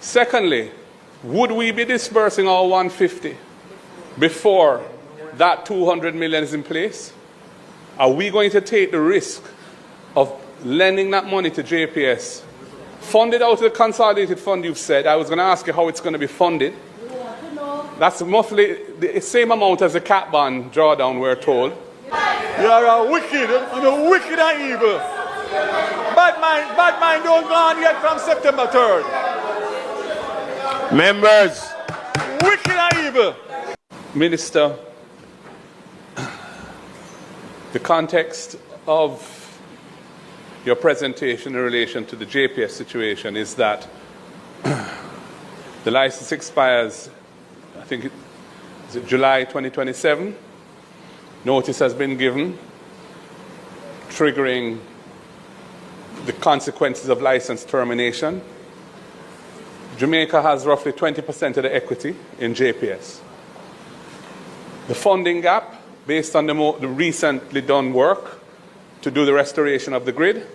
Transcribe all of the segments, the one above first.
Secondly, would we be disbursing our 150 before that 200 million is in place? Are we going to take the risk of lending that money to JPS, funded out of the consolidated fund you've said? I was going to ask you how it's going to be funded. That's roughly the same amount as the cat bond drawdown, we're told. You are wicked, wicked and evil. Bad mind don't go on yet from September 3rd. Members. Wicked and evil. Minister, the context of your presentation in relation to the JPS situation is that the license expires, I think is it July 2027. Notice has been given, triggering the consequences of license termination. Jamaica has roughly 20% of the equity in JPS. The funding gap, based on the recently done work to do the restoration of the grid,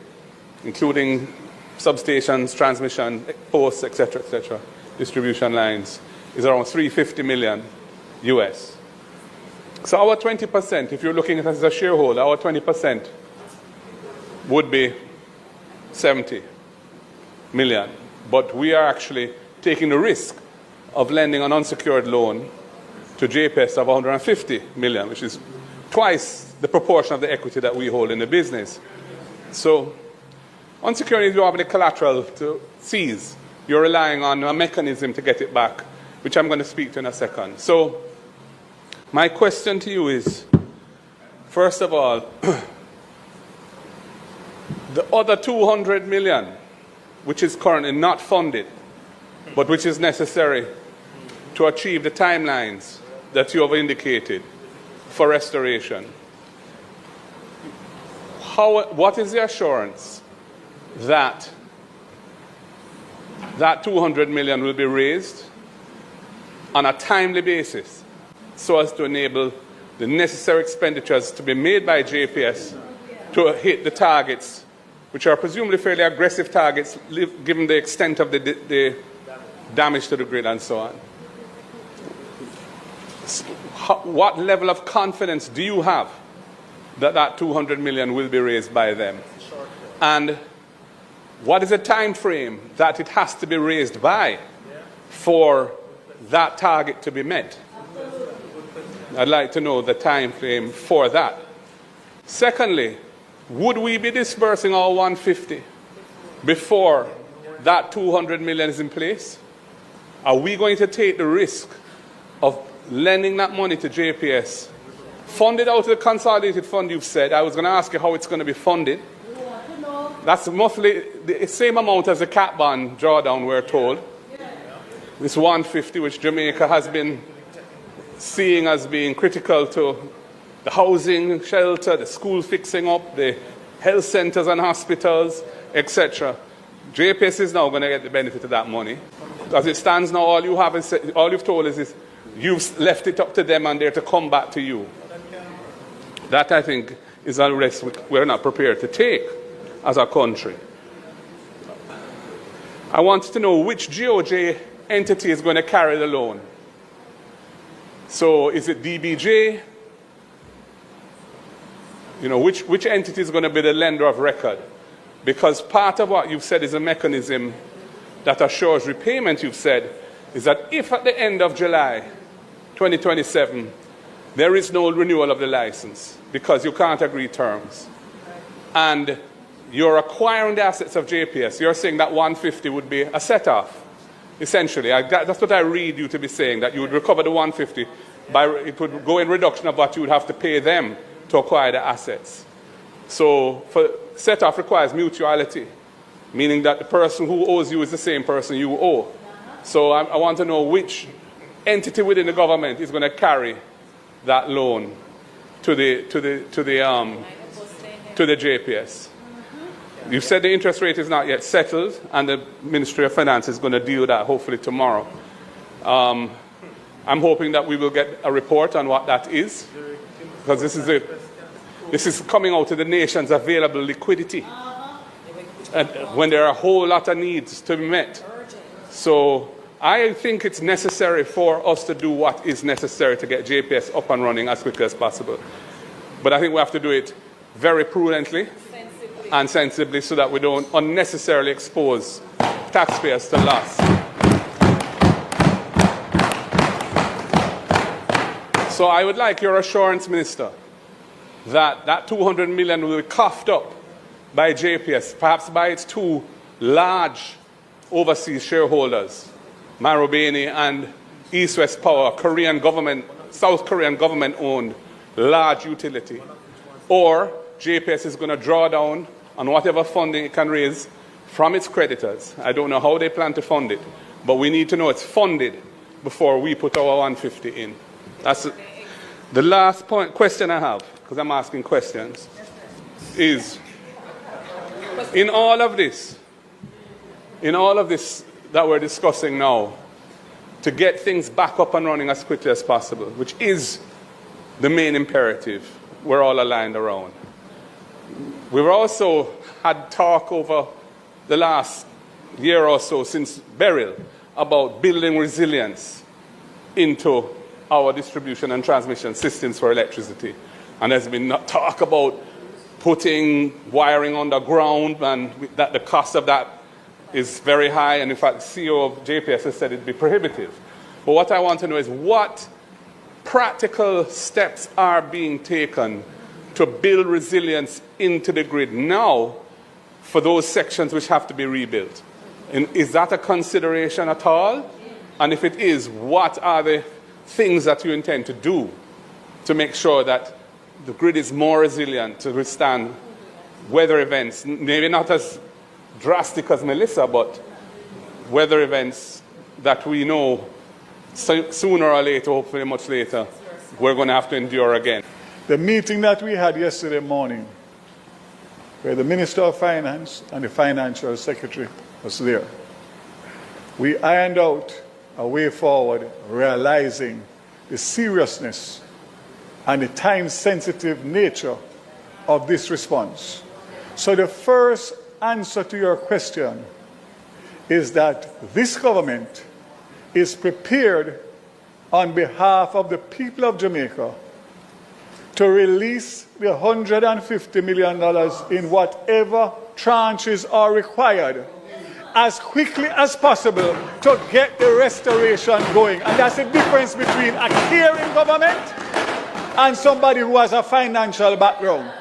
including substations, transmission, posts, etc., distribution lines, is around 350 million US. So our 20%, if you're looking at us as a shareholder, our 20% would be 70 million. But we are actually taking the risk of lending an unsecured loan to JPS of 150 million, which is twice the proportion of the equity that we hold in the business. So unsecured, you don't have any collateral to seize. You're relying on a mechanism to get it back, which I'm going to speak to in a second. So my question to you is, first of all, the other 200 million, which is currently not funded, but which is necessary to achieve the timelines that you have indicated for restoration, what is the assurance that that 200 million will be raised on a timely basis so as to enable the necessary expenditures to be made by JPS to hit the targets, which are presumably fairly aggressive targets given the extent of the damage to the grid and so on? What level of confidence do you have that that 200 million will be raised by them? And what is the time frame that it has to be raised by for that target to be met? I'd like to know the time frame for that. Secondly, would we be disbursing our 150 before that 200 million is in place? Are we going to take the risk of lending that money to JPS, funded out of the consolidated fund you've said? I was going to ask you how it's going to be funded. That's roughly the same amount as the cat bond drawdown, we're told. This 150, which Jamaica has been seeing as being critical to the housing, shelter, the school fixing up, the health centers and hospitals, etc. JPS is now going to get the benefit of that money. As it stands now, all you've told us is you've left it up to them and they're to come back to you. That, I think, is a risk we're not prepared to take as a country. I want to know which GOJ entity is going to carry the loan. So is it DBJ? You know, which entity is going to be the lender of record? Because part of what you've said is a mechanism that assures repayment, you've said, is that if at the end of July 2027 there is no renewal of the license because you can't agree terms, and you're acquiring the assets of JPS, you're saying that 150 would be a set-off, essentially. That's what I read you to be saying, that you would recover the 150, it would go in reduction of what you would have to pay them to acquire the assets. So for set-off requires mutuality, meaning that the person who owes you is the same person you owe. So I want to know which entity within the government is going to carry that loan to the JPS. You said the interest rate is not yet settled, and the Ministry of Finance is going to deal with that hopefully tomorrow. I'm hoping that we will get a report on what that is, because this is coming out of the nation's available liquidity, and when there are a whole lot of needs to be met. So I think it's necessary for us to do what is necessary to get JPS up and running as quickly as possible. But I think we have to do it very prudently and sensibly so that we don't unnecessarily expose taxpayers to loss. So I would like your assurance, Minister, that that 200 million will be coughed up by JPS, perhaps by its two large overseas shareholders, Marubeni and East West Power, Korean government, South Korean government-owned large utility. Or JPS is going to draw down on whatever funding it can raise from its creditors. I don't know how they plan to fund it, but we need to know it's funded before we put our 150 in. That's the last question I have, because I'm asking questions, is in all of this that we're discussing now, to get things back up and running as quickly as possible, which is the main imperative we're all aligned around. We've also had talk over the last year or so since Beryl about building resilience into our distribution and transmission systems for electricity. And there's been talk about putting wiring underground, and that the cost of that is very high. And in fact, the CEO of JPS has said it'd be prohibitive. But what I want to know is what practical steps are being taken to build resilience into the grid now for those sections which have to be rebuilt. And is that a consideration at all? And if it is, what are the things that you intend to do to make sure that the grid is more resilient to withstand weather events, maybe not as drastic as Melissa, but weather events that we know sooner or later, hopefully much later, we're going to have to endure again. The meeting that we had yesterday morning, where the Minister of Finance and the Financial Secretary was there, we ironed out a way forward, realizing the seriousness and the time-sensitive nature of this response. So the first answer to your question is that this government is prepared on behalf of the people of Jamaica to release the $150 million in whatever tranches are required as quickly as possible to get the restoration going. And that's the difference between a caring government and somebody who has a financial background.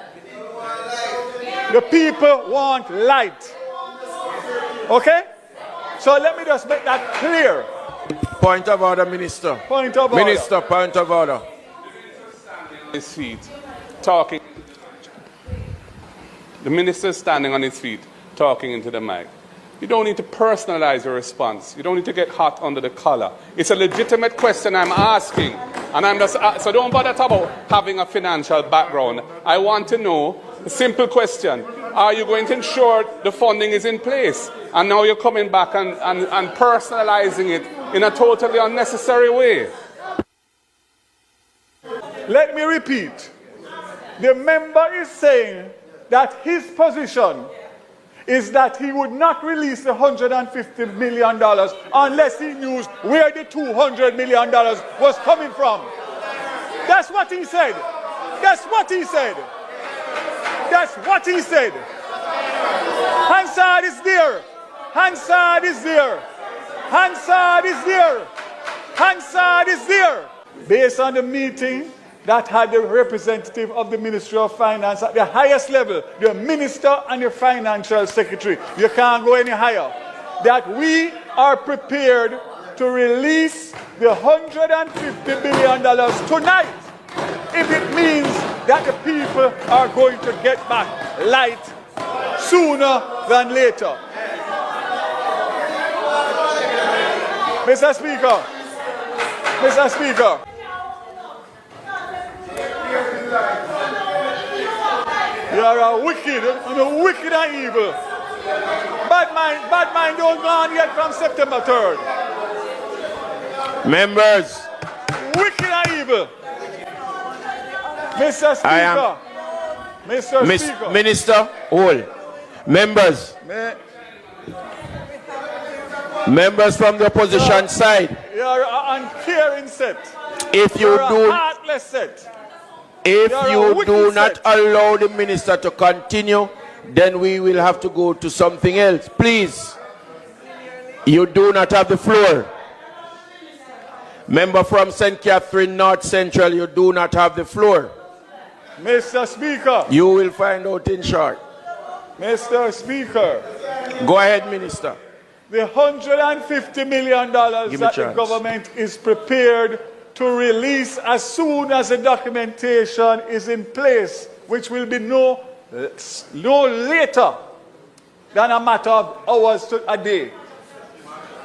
The people want light. Okay? So let me just make that clear. Point of order, Minister. Point of order. Minister, point of order. His feet, talking. The minister is standing on his feet, talking into the mic. You don't need to personalize your response. You don't need to get hot under the collar. It's a legitimate question I'm asking. And I'm just, so don't bother about having a financial background. I want to know a simple question. Are you going to ensure the funding is in place? And now you're coming back and personalizing it in a totally unnecessary way. Let me repeat. The member is saying that his position is that he would not release the $150 million unless he knew where the $200 million was coming from. That's what he said. That's what he said. That's what he said. Hansard is there. Hansard is there. Hansard is there. Hansard is there. Based on the meeting that had the representative of the Ministry of Finance at the highest level, the Minister and the Financial Secretary, you can't go any higher, that we are prepared to release the $150 billion tonight if it means that the people are going to get back light sooner than later. Mr. Speaker, Mr. Speaker, you are a wicked and evil. Bad mind don't go on yet from September 3rd. Members. Wicked and evil. Mr. Speaker. Mr. Speaker. Minister, hold. Members. Members from the opposition side, You're an uncaring set. if you You're a do, heartless set. if You're a you wicked do not set. allow the minister to continue, then we will have to go to something else. Please, you do not have the floor. Member from St. Catherine North Central, you do not have the floor. Mr. Speaker. You will find out in short. Mr. Speaker. Go ahead, Minister. The $150 million that the chance. government is prepared to release as soon as the documentation is in place, which will be no later than a matter of hours to a day,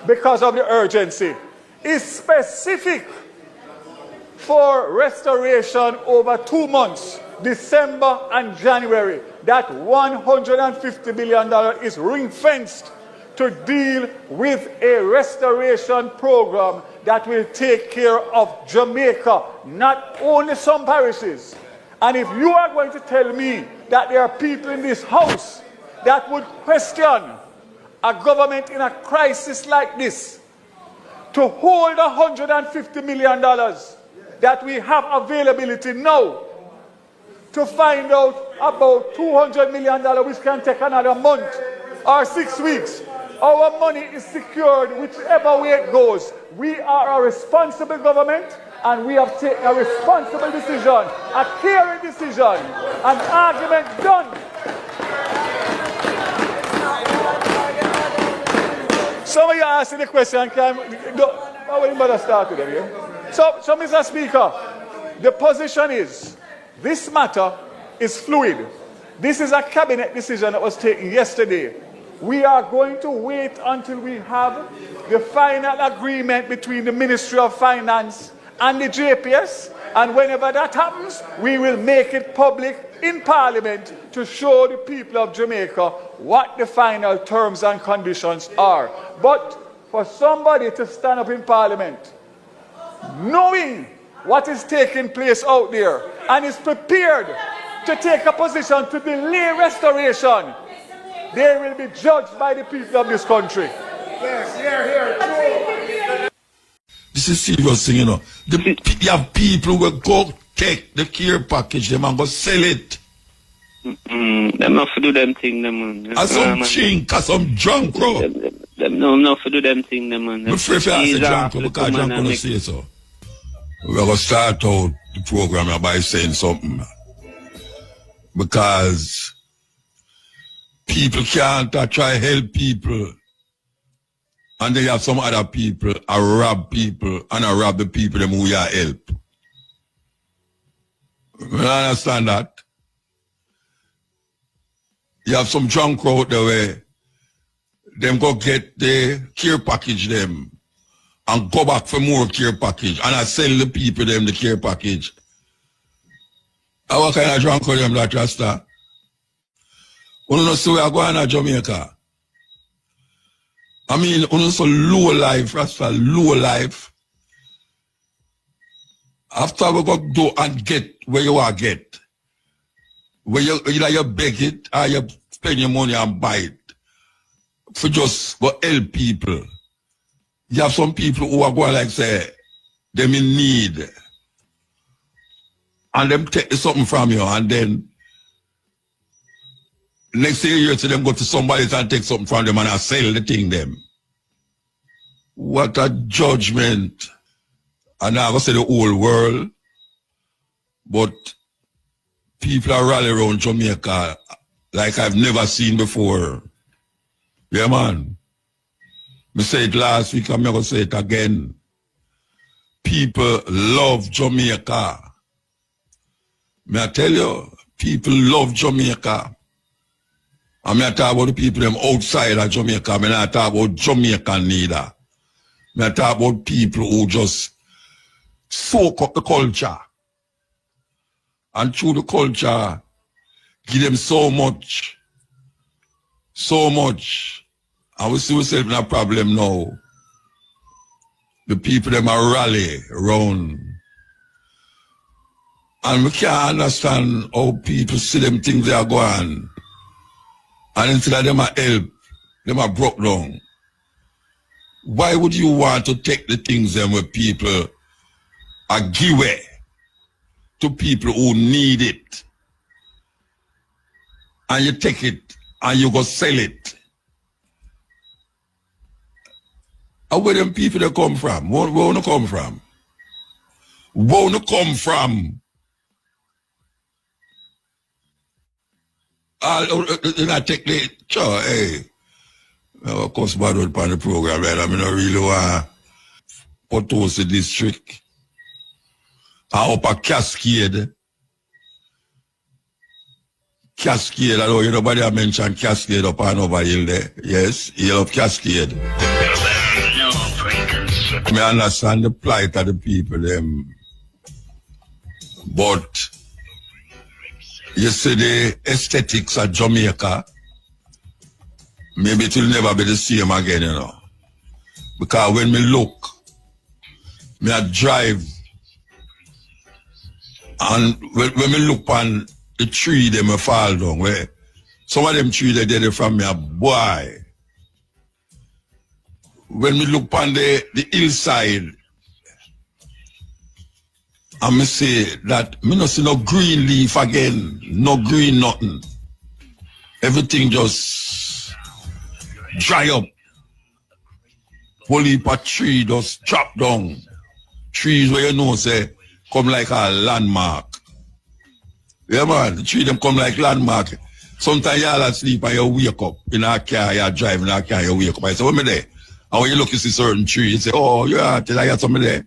because of the urgency, is specific for restoration over 2 months, December and January. That $150 million is ring-fenced to deal with a restoration program that will take care of Jamaica, not only some parishes. And if you are going to tell me that there are people in this house that would question a government in a crisis like this to hold $150 million that we have availability now, to find out about $200 million, which can take another month or 6 weeks. Our money is secured whichever way it goes. We are a responsible government, and we have taken a responsible decision, a caring decision, an argument done. Some of you are asking the question, I will better start with them here. So, Mr. Speaker, the position is, this matter is fluid. This is a cabinet decision that was taken yesterday. We are going to wait until we have the final agreement between the Ministry of Finance and the JPS, and whenever that happens, we will make it public in Parliament to show the people of Jamaica what the final terms and conditions are. But for somebody to stand up in Parliament, knowing what is taking place out there, and is prepared to take a position to delay restoration, they will be judged by the people of this country. Yes, here. This is serious thing, you know. You have people who go take the care package, them and go sell it. Them not for do them thing, them man. As some chink, as some drunk, bro. Them not for do them thing, them man. I'm afraid to ask the drunk, because drunk gonna say so. We're gonna start out the program by saying something. Because people can't try help people, and they have some other people rob people, and rob the people them who you help. You understand that? You have some drunk out there where them go get the care package them and go back for more care package, and I sell the people them the care package. And what kind of drunk are them that Rasta? You don't see where I go in Jamaica. I mean, you don't see low life, Rasta, low life. After we go do and get where you want to get, where either you beg it or you spend your money and buy it, for just go help people. You have some people who are going like say, them in need, and them take something from you, and then next thing you see them go to somebody else and take something from them and I sell the thing them. What a judgment. And I will say the whole world, but people are rallying around Jamaica like I've never seen before. Yeah, man. I said it last week, I'm going to say it again. People love Jamaica. May I tell you, people love Jamaica. I'm not talking about the people them outside of Jamaica. I'm not talking about Jamaican neither. I'm not talking about people who just soak up the culture. And through the culture, give them so much. So much. And we see ourselves in a problem now. The people them are rally around. And we can't understand how people see them things they are going. And instead of them are help, them are broke down. Why would you want to take the things them where people are give away to people who need it? And you take it and you go sell it. And where them people they come from? Where they come from? Where they come from? I take the sure, hey. Of course, bad word on the program, right? I mean, I really want Potosi district. I up a Cascade. Cascade, I know nobody have mentioned Cascade up and over hill there. Yes, hill of Cascade. I understand the plight of the people, them. But you see the aesthetics of Jamaica, maybe it will never be the same again, you know. Because when me look, me I drive, and when me look on the tree, they me fall down. Where some of them trees they did it from me, a boy. When me look on the hillside, and me say that me no see no green leaf again, no green nothing. Everything just dry up. Whole heap of tree just chop down. Trees where you know say come like a landmark. Yeah man, the tree them come like landmark. Sometimes you all asleep and you wake up in a car, you drive in a car, you wake up. I say, what me there? And when you look, you see certain tree, you say, oh yeah, till I got something there.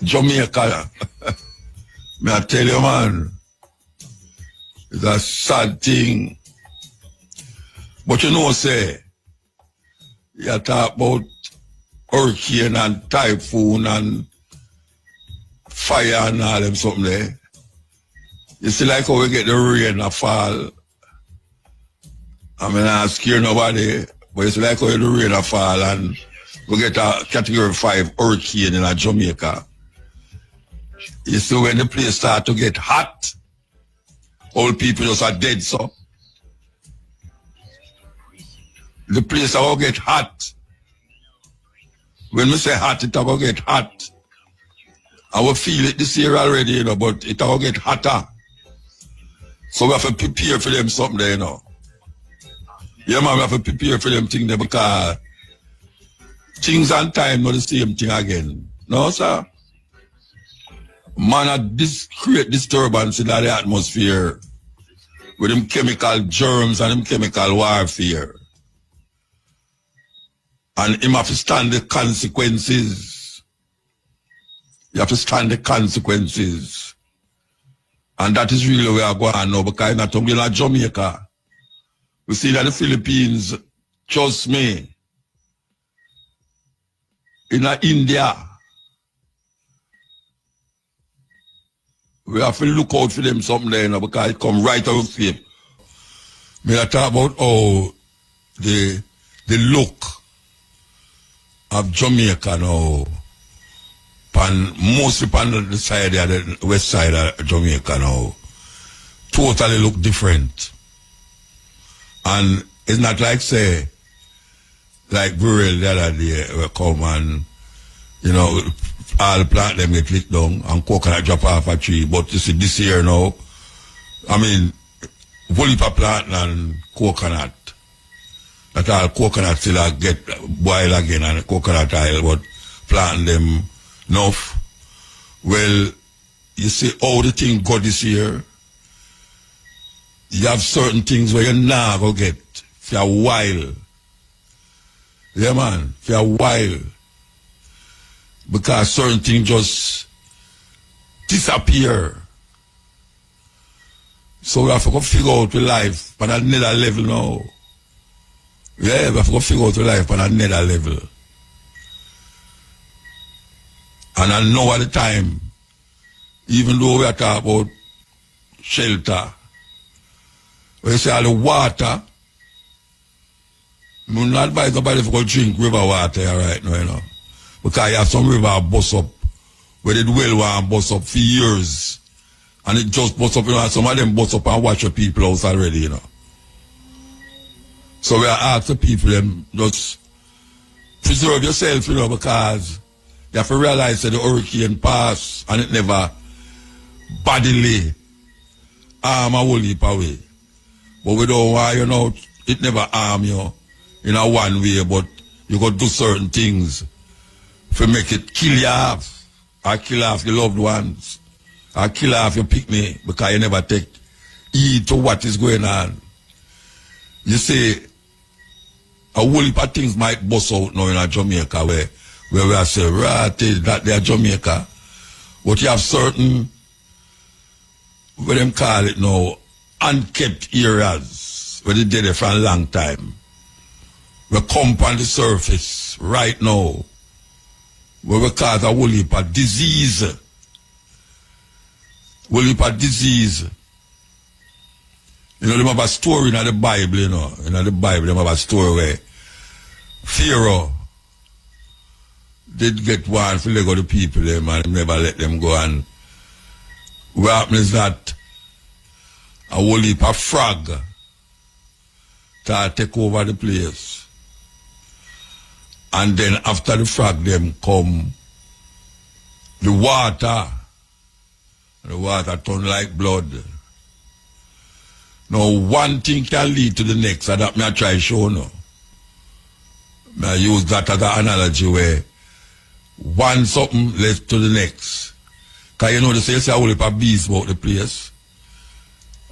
Jamaica, may I tell you man, it's a sad thing. But you know, say, you talk about hurricane and typhoon and fire and all them something there. You see like how we get the rain a fall. I mean, I scare nobody, but you see like how the rain a fall and we get a category 5 hurricane in Jamaica. You see when the place start to get hot, all people just are dead, so. The place will get hot. When we say hot, it will get hot. I will feel it this year already, you know, but it will get hotter. So we have to prepare for them something there, you know. Yeah, man, we have to prepare for them things there because things and time not the same thing again. No, sir? Man, create disturbance in the atmosphere with them chemical germs and them chemical warfare. And him have to stand the consequences. You have to stand the consequences. And that is really where I go on now, because it's not only like Jamaica. We see that the Philippines, trust me, in India, we have to look out for them something there, you know, because it come right out of them. May I talk about how the look of Jamaica now, mostly on the side of the west side of Jamaica now, totally look different. And it's not like say, like Burrell the other day, we come and, you know, all the plant them get licked down and coconut drop off a tree. But you see this year now, I mean, whole heap of plant and coconut. That all coconut still get boiled again and coconut oil, but plant them enough. Well, you see all the things go this year. You have certain things where you're not going to get for a while. Yeah, man, for a while. Because certain things just disappear. So we have to go figure out the life on another level now. Yeah, we have to go figure out the life on another level. And I know at the time, even though we are talking about shelter, when you say all the water, I'm not advise nobody to go drink river water right now, you know. Because you have some river bust up, where the well one bust up for years. And it just bust up, you know, some of them bust up and watch your people out already, you know. So we are asking people them just preserve yourself, you know, because you have to realize that the hurricane passed and it never bodily harm a whole heap away. But we don't want, you know, it never harm you in a one way, but you got to do certain things to make it kill you off, or kill off your loved ones, or kill off your picnic because you never take heed to what is going on. You see, a whole heap of things might bust out now in Jamaica where we are saying, right, that they are Jamaica. But you have certain, what them call it now, unkept areas where they did it for a long time. We come on the surface right now where we cause a whole heap of disease. Whole heap of disease. You know, they have a story in the Bible, you know. In the Bible, they have a story where Pharaoh did get one for let go the people them and never let them go. And what happens is that a whole heap of frog to take over the place. And then after the frog them come the water. And the water turn like blood. Now one thing can lead to the next, and that me I try to show now. I use that as an analogy where one something leads to the next. Because you know they say a whole heap of bees about the place.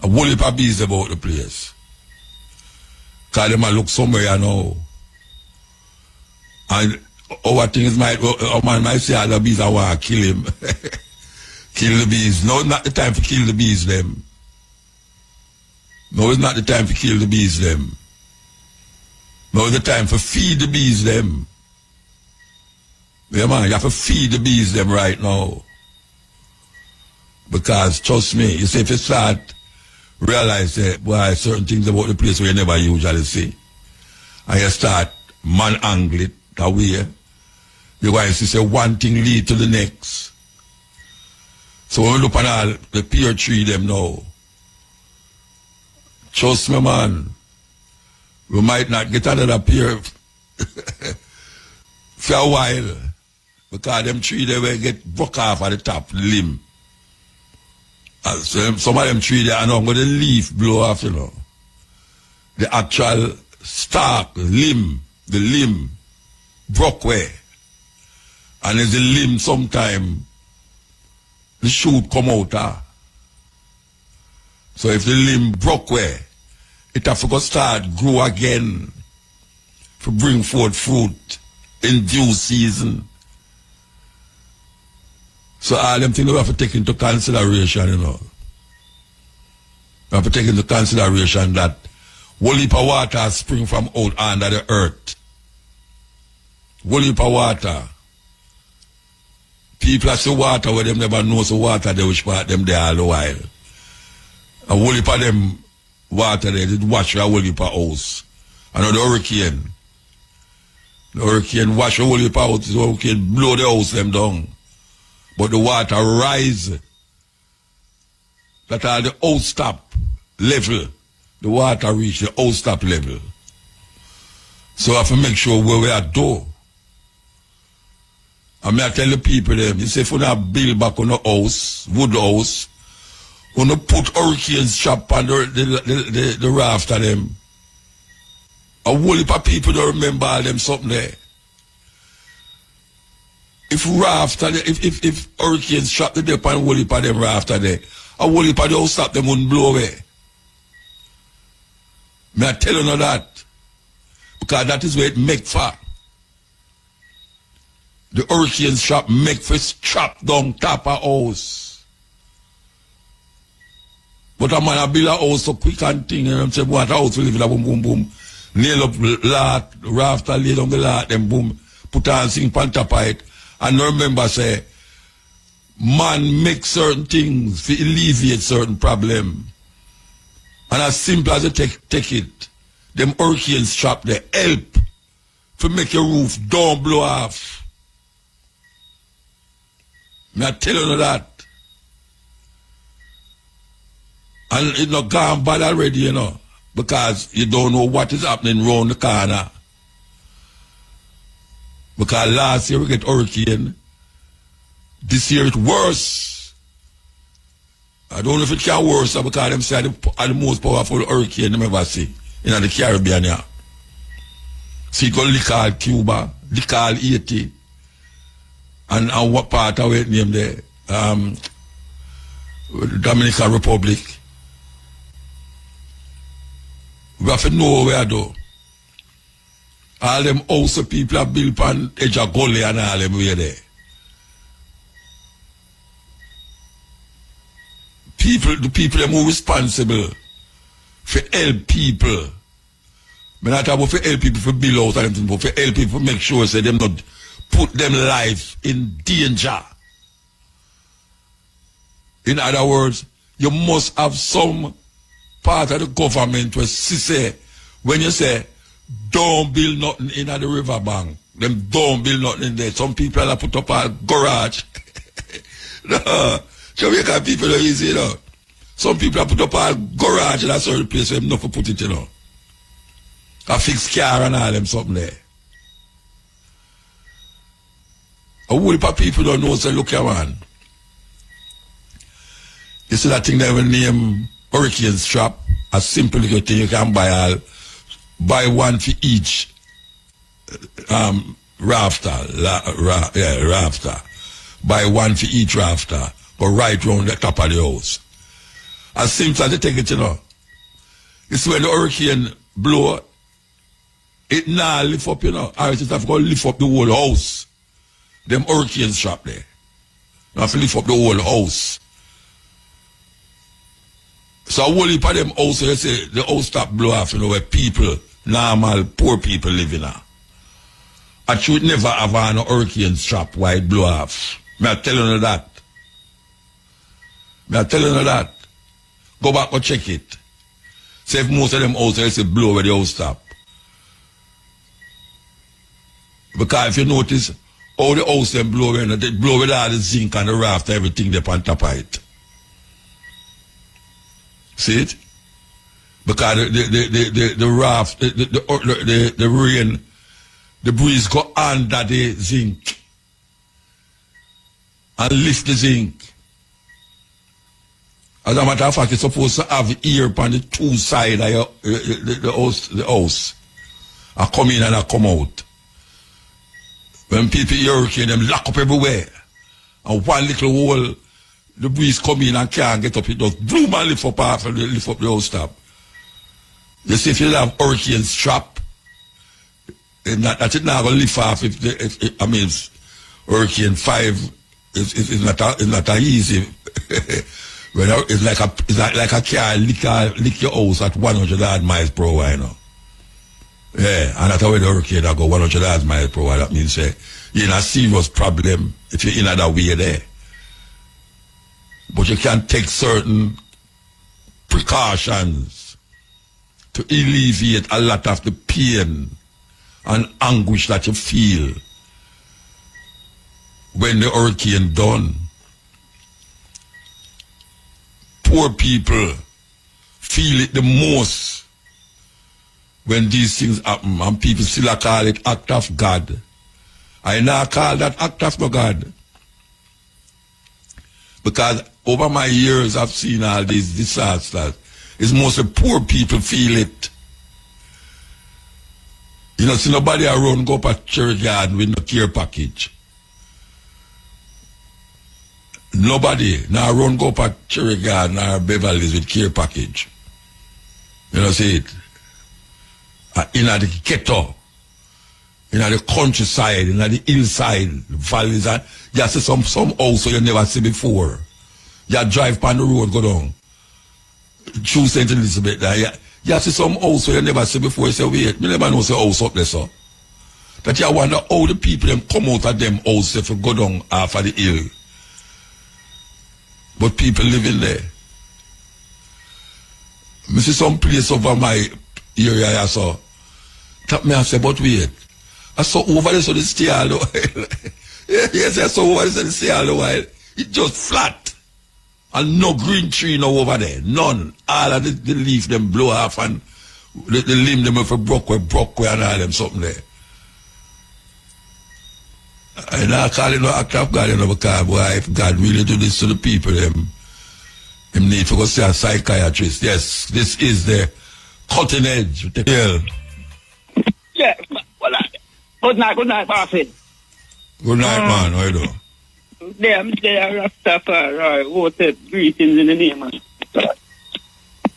A whole heap of bees about the place. Because they might look somewhere now. And our things might, a man might say all the bees I want to kill him. Kill the bees. No, it's not the time to kill the bees them. No, it's not the time to kill the bees them. No, it's the time for feed the bees them. Yeah, man, you have to feed the bees them right now. Because, trust me, you see, if you start realize that, boy, certain things about the place where you never usually see, and you start man-angle it that way, you're going to see one thing lead to the next. So when we look at all the pear tree them now, trust me, man, we might not get another pear for a while. Because them tree they will get broke off at the top, the limb. And so some of them tree there, I know, but the leaf blow off, you know. The actual stalk, the limb broke away. And as the limb sometime, the shoot come out. So if the limb broke away, it have to go start grow again to bring forth fruit in due season. So all them things we have to take into consideration, you know. We have to take into consideration that whole heap of water spring from out under the earth. Whole heap of water. People are see water where them never know so water they wish part them there all the while. A whole heap of them water there did wash a whole heap of house. And the hurricane. The hurricane wash a whole heap of house, the hurricane blow the house them down. But the water rise. That all the house top level. The water reach the house top level. So I have to make sure where we are do. And I tell the people them, you say if you not build back on the house, wood house, when you put hurricane shop on the raft of them, a whole heap of people don't remember all them something there. If raft, if hurricanes shot the dip and whole heap of them raft there, a whole heap of the house stop them wouldn't blow away. May I tell you that? Because that is where it make for. The hurricane shop make for strap down top of house. But a man a build a house so quick and thing, and them say, what a house will live in a boom, boom, boom. Nail up lot, rafter, lay down the lot, then boom, put on sink on top of it. And remember say, man make certain things to alleviate certain problem. And as simple as you take it, them hurricanes trap they help to make your roof don't blow off. Me I tell you that. And it not gone bad already, you know. because you don't know what is happening round the corner. Because last year we get hurricane. This year it's worse. I don't know if it can worse because them say the most powerful hurricane them ever see in the Caribbean. Yeah. See, it go lick all Cuba, lick all Haiti, and what part of it name there? Dominican Republic. We have to know where though. All them house people are built on edge of gully and all them way there. The people are more responsible for help people. I'm not talking about for help people for build out and everything, but for help people make sure say them not put them life in danger. In other words, you must have some part of the government where say, when you say, don't build nothing in the riverbank, them don't build nothing in there. Some people have put up a garage. No, Jamaican people are easy, you know. Some people have put up a garage in a certain place where them not put it, you know. A fixed car and all them something there. A whole heap of people don't know, say, look here, man. You see that thing that will name hurricane strap, a simple little thing you can buy one for each rafter. Rafter. Buy one for each rafter, but right round the top of the house. As simple as you take it, you know. It's when the hurricane blow, it now lift up, you know, or it have to lift up the whole house. Them hurricane strap there. You have to lift up the whole house. So a whole heap of them houses, you say, the house stop blow off, you know, where people, normal, poor people live in there. I should never have an hurricane strap where it blow off. I'm telling you that. I'm telling you that. Go back and check it. See if most of them houses, say, blow where the house stop. Because if you notice, all the house them blow, they blow with all the zinc and the raft, everything they on top of it. See it? Because the raft, the rain, the breeze go under the zinc and lift the zinc. As a matter of fact, it's supposed to have ear upon the two sides of your, the house. I come in and I come out. When people hear hurricane, them lock up everywhere. And one little hole, the breeze come in and can't get up. It does bloom and lift up half and lift up the house top. You see, if you have hurricane strap, that's it now going to lift off. If hurricane 5 is not a easy. It's like a car lick your house at 100 miles per hour, you know. Yeah, and that's how the hurricane that go 100 miles per hour. That means you're in a serious problem if you're in that way there. But you can take certain precautions to alleviate a lot of the pain and anguish that you feel when the hurricane done. Poor people feel it the most when these things happen, and people still call it act of God. I now call that act of God. Because over my years I've seen all these disasters. It's mostly poor people feel it. You know, see nobody around go up a cherry garden with no care package. Nobody now run go up a cherry garden or Beverly's with care package. You know, see it? In the ghetto, in the countryside, in the hillside, valleys, and you see some house you never see before. You drive on the road, go down. Through St. Elizabeth there. You see some house you never see before. You say, wait, me never know the house up there, so. That you wonder how the people them come out of them house if you go down off of the hill. But people living there. I see some place over my area I saw. Tap me and say, but wait. I saw over there so they stay all the while. Yes, I saw over there so they stay all the while. It just flat. And no green tree no over there. None. All of the leaf them blow off and The limb them for broke and all them something there. And I call it no act of God, because boy, if God really do this to the people, him need to go see a psychiatrist. Yes, this is the cutting edge. Yeah, well, good night, Bossy. Good night, man. How you doing? There, Mr. Rastafari, what greetings in the name of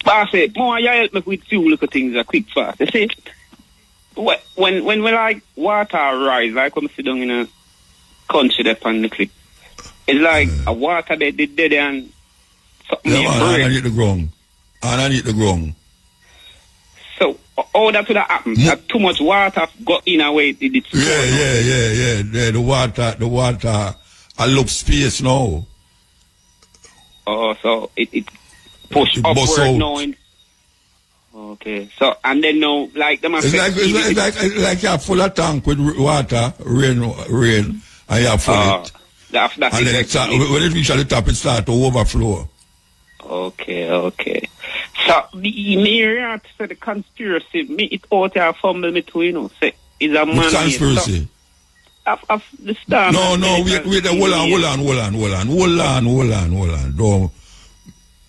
Bossy, more you help me with few little things, quick fast. You see, when we like water rise, like when we sit down in a country that's on the cliff, it's like a water bed dead and something underneath the ground. Underneath the ground. So, all that would have happened. That too much water got in a way. Yeah. The water, I look space now. Oh, so it push upward now. Okay, so, and then now, like, the it's like you're full of tank with water, rain, and you're full it. That's and then when it reaches the top, it starts to overflow. Okay. So, me react to the conspiracy, it out there fumble me too, say, is a man. Which conspiracy? Of the star. No, wait, hold on. No,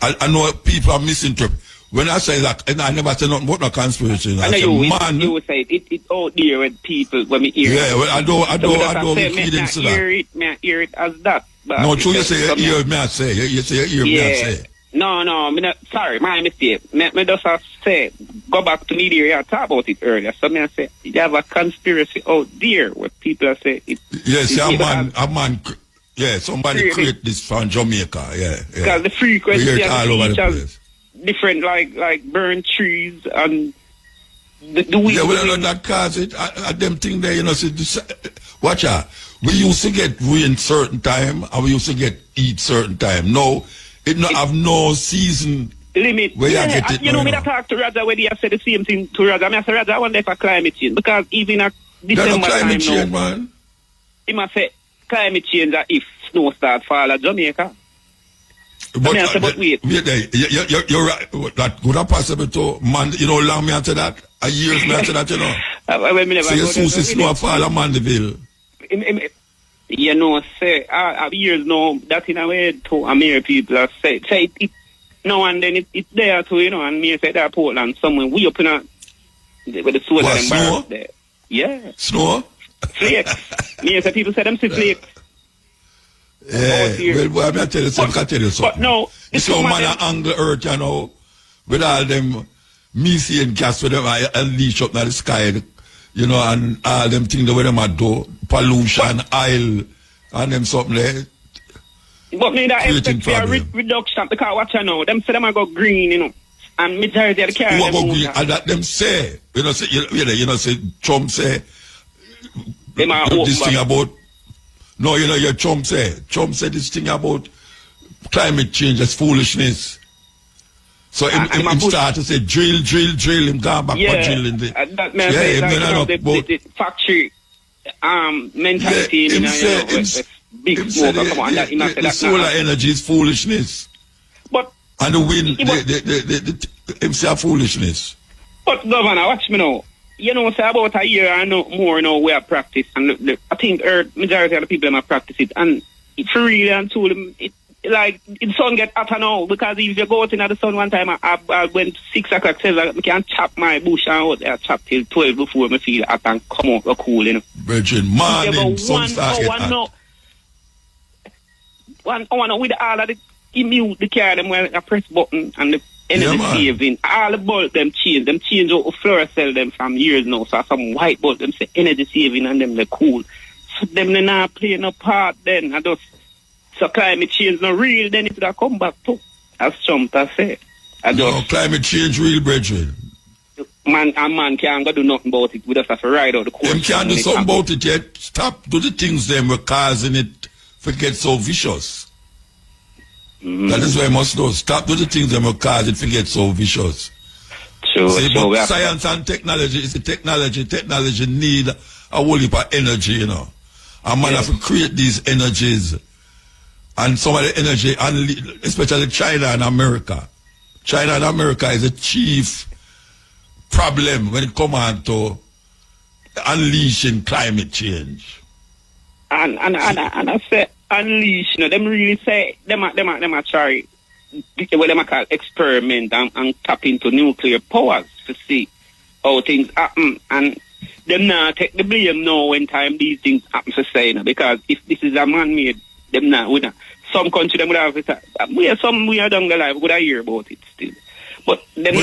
I know people are misinterpreting. When I say that, and I never say nothing about no conspiracy. I know you would say it out there with people when me hear it. Yeah, well, I don't feed into that. I hear it as that. No, true, you say you hear me, I say. You say you hear me, I say. No, sorry, my mistake. Me just say, go back to me there, I talked about it earlier. So me I say, you have a conspiracy out there where people say it. Yes, a man, yeah, somebody create this from Jamaica, yeah. Because the frequency of all over the place. Different, like burnt trees and the wind. Yeah, well, that cause it. Them thing there, watch out. We used to get rain certain time, and we used to get heat certain time. No, it not have no season limit. Where you get it. Me that talk to Raja where he said the same thing to Raja. I said, Raja, I wonder if a climate change, because even at December climate time change, now, man. He must say climate change that if snow start fall at Jamaica. But wait. You're right. That could have possible to man. Long me after that. A years me after that. So you soon see snow fall at Mandeville. Say years now that in a way to American people are say it now and then it's there too, and me say that Portland somewhere we up in a with the solar environment there. Yeah. Snow? Flakes. Me say people say them see flakes. Yeah, well, I'm not tell you something. But no, it's so man angle earth, with all them methane gas with them unleash up in the sky, and all them things where them do, pollution, oil, and them something there. But me that expect for a reduction, because what I know, them say them go green, and majority of the cars. Who go green? And that them say, say Trump say, this thing about. No, your Trump said this thing about climate change is foolishness. So him start to say drill, him gone back for drilling. The factory mentality, big smoke, come on, the solar energy is foolishness. But and the wind, him say foolishness. But Governor, watch me now. Say about a year and more now we have practice, and I think majority of the people have practiced it, and it's really and truly, the sun get hotter now, because if you go out in the sun one time, I went 6 o'clock, 7 o'clock, I can chop my bush out there, chop till 12 before I feel hot and come out cool, Virgin, morning, sun start get hot. 1 hour with all of the mute the car, them where I press button and the energy saving. All the bulbs them change out of fluorescent them from years now. So some white bulbs them say energy saving and them they cool. So them they not play no part then. So climate change no real, then it will come back too. As Trump has said. No, climate change real, brethren. Man can't go do nothing about it. We just have to ride out the course. Them can't do something about it yet. Stop do the things them were causing it to get so vicious. That is why I must know. Stop doing the things that will cause it to get so vicious. But science and technology is the technology. Technology need a whole heap of energy, And man have to create these energies. And some of the energy, especially China and America. China and America is the chief problem when it comes on to unleashing climate change. And I say unleash, you know, them really say them a try what them a call experiment and tap into nuclear powers to see how things happen, and them not take the blame now when time these things happen to say, you know, because if this is a man made, them not would not. Some country them would have it. We are down the line, we would have hear about it still. But them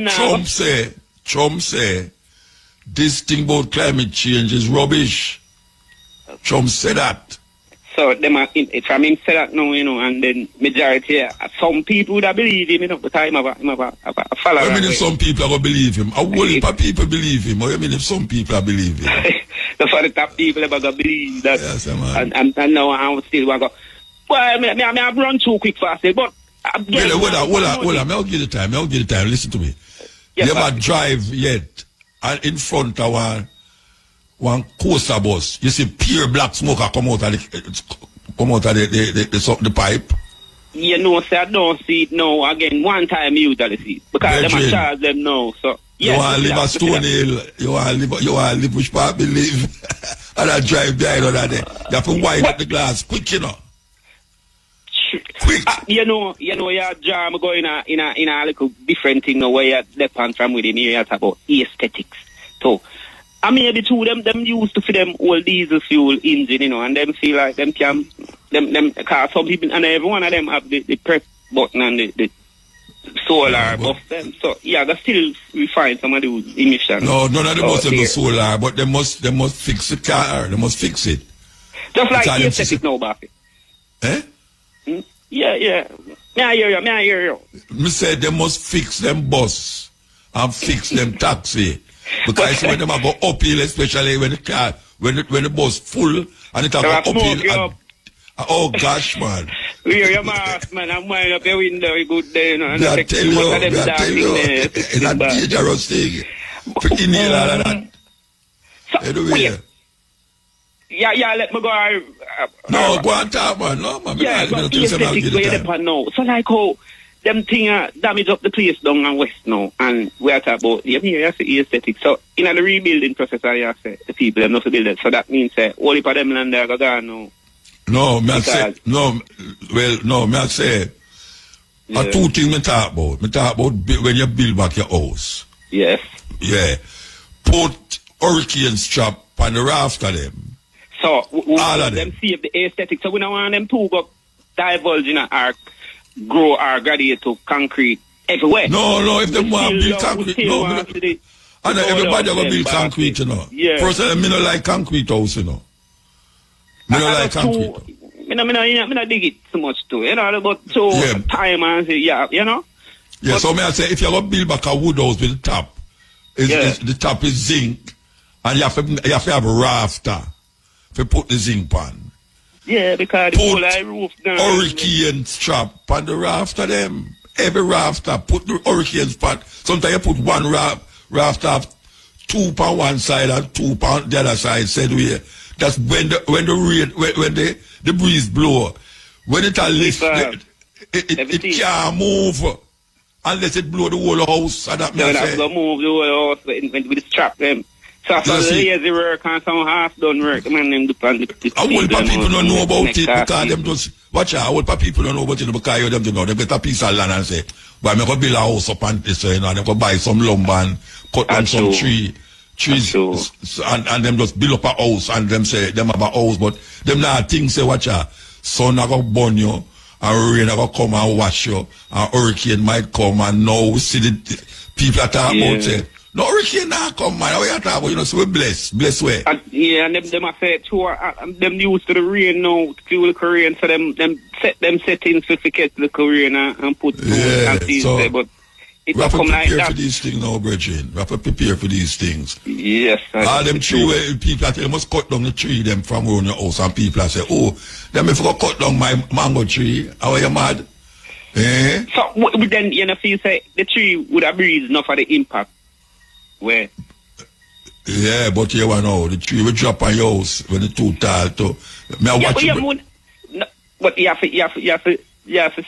not say Trump say this thing about climate change is rubbish. Trump said that. So them from him say that now, you know, and then majority some people that believe him, you know, because him have a follower. I mean if some people are gonna believe him. A whole heap of people believe him. I mean if some people are believe him. That's why the top people are gonna believe that. Yes, man. And now I'm still want to go. Well, I run too quick fast, but hold on. I'll give you the time. Listen to me. Yes, you ever drive yet and in front of one coaster bus, you see pure black smoke come out of the pipe? You know, sir, I don't see it now. Again, one time you usually see it. Because them a charge them now. So you want to live a Stone Hill, you want to live which part believe and I drive behind on that day. You have to wind up the glass quick, you know. Quick. You know, your job go in a little different thing now where you depend from within here, you talk about aesthetics. So I mean the two them used to for them all diesel fuel engine, you know, and them feel like them can cause some people and every one of them have the press button and the solar above them. So yeah, they still refine some of those emissions. No, none of them must have the solar, but they must fix the car. They must fix it. Just like aesthetic now, Bafi. Eh? Yeah. May I hear you. Me say they must fix them bus and fix them taxi. Because when them go uphill, especially when the bus full and it have go uphill. Oh gosh, man. Wear your mask, man, and wind up your window good day, you know. And I tell you, it's a dangerous thing. Inhale all of that. So, anyway. Yeah, let me go. No, go on top, man. No, man. Yeah, but aesthetic way they now. So like how them thing damage up the place down and west now, and we are talking about you see aesthetic. So in the rebuilding process, I say the people have not to build it. So that means all of them land there go gone now. No, me say two things me talk about. Me talk about when you build back your house. Yes. Yeah. Put hurricane strap on the raft of them. So all of them save the aesthetic. So we don't want them to go divulge in our grow our graduate to concrete everywhere. No, if they want to build concrete, and everybody will build concrete, you know. Yeah. Personally, me don't like concrete house, you know. Me don't like concrete. Me no dig it too much too, you know, but time and say, you know. Yeah, so me I say if you go build back a wood house with the top, the top is zinc, and you have to have a rafter to put the zinc on. Yeah, because the whole roof down. Hurricane strap on the rafter them. Every rafter put the hurricane spot. Sometimes you put one rafter 2 on one side and 2 on the other side. Said we. That's when the breeze blow. When it lift, it can't move unless it blow the whole house. And that that's gonna move the whole house with the strap them. So some lazy work and some half done work. Man, them the a whole lot of people don't know about it because them just watch out. A whole lot of people don't know about it because them you know them get a piece of land and say, "Well, I'm gonna build a house up and this, you know, them go buy some lumber and cut down some trees and them just build up a house and them say them have a house, but them not think say watch out. Sun a go burn you and rain a go come and wash you and hurricane might come and now we see the people are talking about say. No hurricane now come, man. What you talking about? You know, so we bless way. And them I say too. Them used to the rain now, to fuel the Korean. So them set them settings to catch the Korean and put so there. But it we have to come prepare like for these things now, brethren. We have to prepare for these things. Yes. All them tree where people are telling must cut down the tree them from around your house, and people are say, oh, them if I cut down my mango tree, how are you mad? Eh? So then you know, feel say the tree would have breathed enough for the impact. Where? Yeah, but you know, the tree will drop on your house when it's too tall to. But you have to